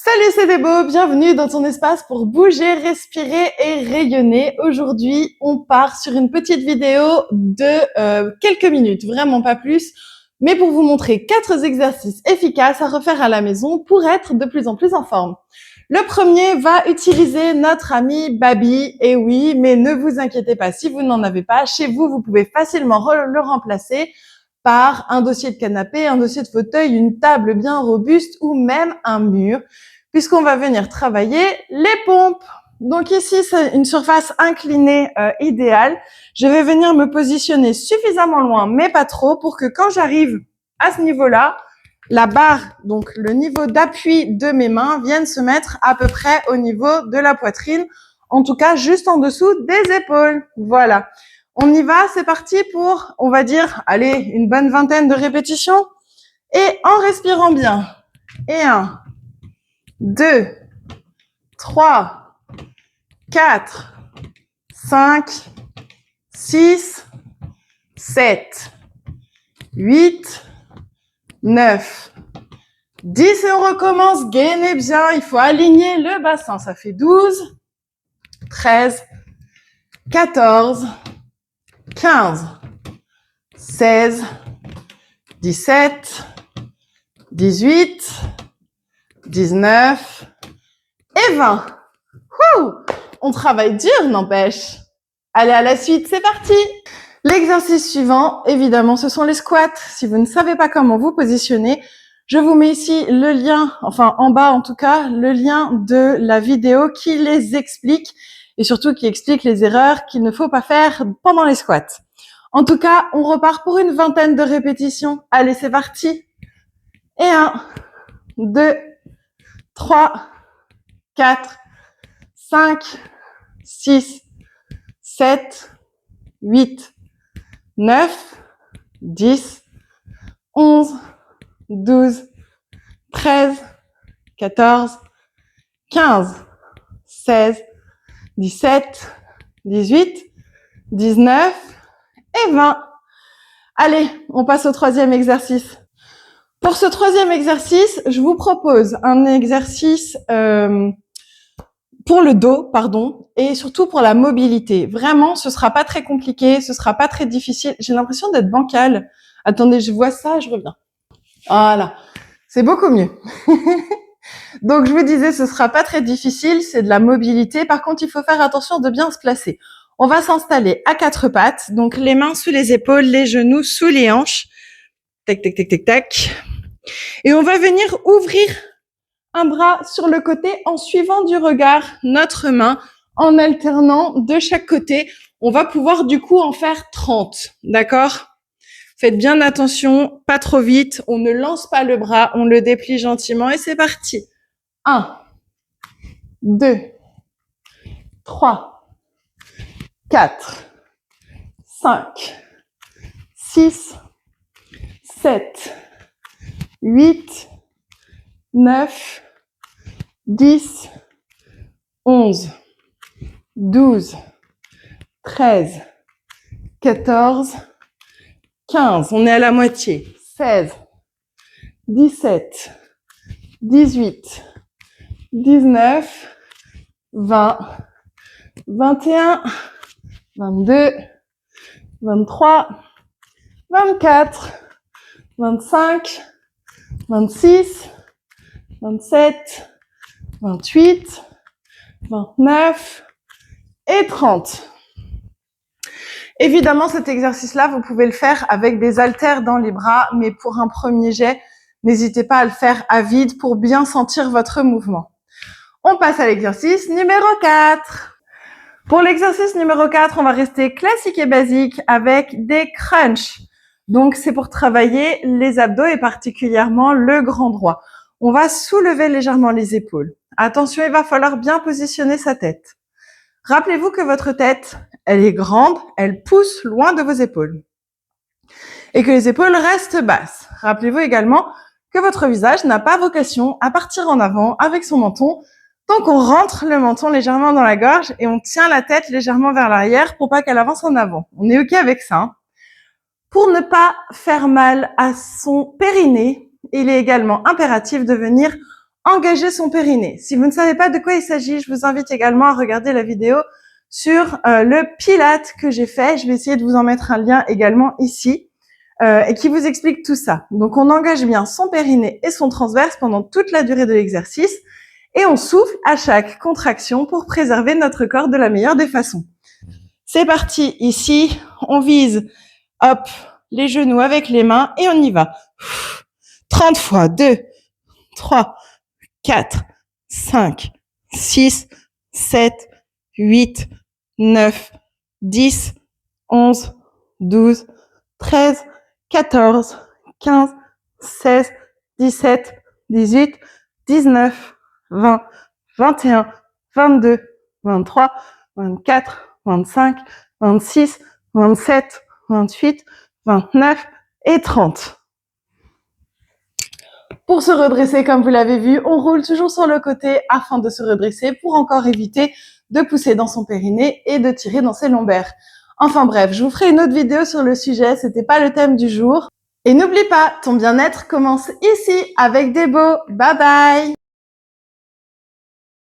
Salut, c'est Débo, bienvenue dans ton espace pour bouger, respirer et rayonner. Aujourd'hui, on part sur une petite vidéo de quelques minutes, vraiment pas plus, mais pour vous montrer 4 exercices efficaces à refaire à la maison pour être de plus en plus en forme. Le premier va utiliser notre ami Baby, et oui, mais ne vous inquiétez pas, si vous n'en avez pas, chez vous, vous pouvez facilement le remplacer par un dossier de canapé, un dossier de fauteuil, une table bien robuste ou même un mur, puisqu'on va venir travailler les pompes. Donc ici, c'est une surface inclinée idéale. Je vais venir me positionner suffisamment loin, mais pas trop, pour que quand j'arrive à ce niveau-là, la barre, donc le niveau d'appui de mes mains, vienne se mettre à peu près au niveau de la poitrine, en tout cas juste en dessous des épaules. Voilà. On y va, c'est parti pour, on va dire, allez, une bonne vingtaine de répétitions. Et en respirant bien. Et 1, 2, 3, 4, 5, 6, 7, 8, 9, 10 et on recommence. Gainez bien, il faut aligner le bassin. Ça fait 12, 13, 14, 15, 16, 17, 18, 19 et 20. Wouh! On travaille dur, n'empêche. Allez, à la suite, c'est parti! L'exercice suivant, évidemment, ce sont les squats. Si vous ne savez pas comment vous positionner, je vous mets ici le lien, enfin en bas en tout cas, le lien de la vidéo qui les explique et surtout qui explique les erreurs qu'il ne faut pas faire pendant les squats. En tout cas, on repart pour une vingtaine de répétitions. Allez, c'est parti! Et 1, 2, 3, 4, 5, 6, 7, 8, 9, 10, 11, 12, 13, 14, 15, 16, 17, 18, 19 et 20. Allez, on passe au troisième exercice. Pour ce troisième exercice, je vous propose un exercice pour le dos, pardon, et surtout pour la mobilité. Vraiment, ce sera pas très compliqué, ce sera pas très difficile. J'ai l'impression d'être bancale. Attendez, je vois ça, je reviens. Voilà, c'est beaucoup mieux. Donc, je vous disais, ce sera pas très difficile, c'est de la mobilité. Par contre, il faut faire attention de bien se placer. On va s'installer à 4 pattes, donc les mains sous les épaules, les genoux sous les hanches. Tac, tac, tac, tac, tac. Et on va venir ouvrir un bras sur le côté en suivant du regard notre main, en alternant de chaque côté. On va pouvoir du coup en faire 30, d'accord? Faites bien attention, pas trop vite, on ne lance pas le bras, on le déplie gentiment et c'est parti. 1, 2, 3, 4, 5, 6, 7, 8, 9, 10, 11, 12, 13, 14, 15. On est à la moitié. 16, 17, 18, 19, 20, 21, 22, 23, 24, 25, 26, 27, 28, 29 et 30. Évidemment, cet exercice-là, vous pouvez le faire avec des haltères dans les bras, mais pour un premier jet, n'hésitez pas à le faire à vide pour bien sentir votre mouvement. On passe à l'exercice numéro 4. Pour l'exercice numéro 4, on va rester classique et basique avec des crunchs. Donc, c'est pour travailler les abdos et particulièrement le grand droit. On va soulever légèrement les épaules. Attention, il va falloir bien positionner sa tête. Rappelez-vous que votre tête, elle est grande, elle pousse loin de vos épaules. Et que les épaules restent basses. Rappelez-vous également que votre visage n'a pas vocation à partir en avant avec son menton. Donc, on rentre le menton légèrement dans la gorge et on tient la tête légèrement vers l'arrière pour pas qu'elle avance en avant. On est OK avec ça, hein. Pour ne pas faire mal à son périnée, il est également impératif de venir engager son périnée. Si vous ne savez pas de quoi il s'agit, je vous invite également à regarder la vidéo sur le Pilate que j'ai fait. Je vais essayer de vous en mettre un lien également ici et qui vous explique tout ça. Donc, on engage bien son périnée et son transverse pendant toute la durée de l'exercice et on souffle à chaque contraction pour préserver notre corps de la meilleure des façons. C'est parti. Ici, on vise, hop, les genoux avec les mains et on y va. 30 fois. 2, 3, 4, 5, 6, 7, 8, 9, 10, 11, 12, 13, 14, 15, 16, 17, 18, 19, 20, 21, 22, 23, 24, 25, 26, 27, 28, 29 et 30. Pour se redresser, comme vous l'avez vu, on roule toujours sur le côté afin de se redresser pour encore éviter de pousser dans son périnée et de tirer dans ses lombaires. Enfin bref, je vous ferai une autre vidéo sur le sujet, c'était pas le thème du jour. Et n'oublie pas, ton bien-être commence ici avec des beaux. Bye bye!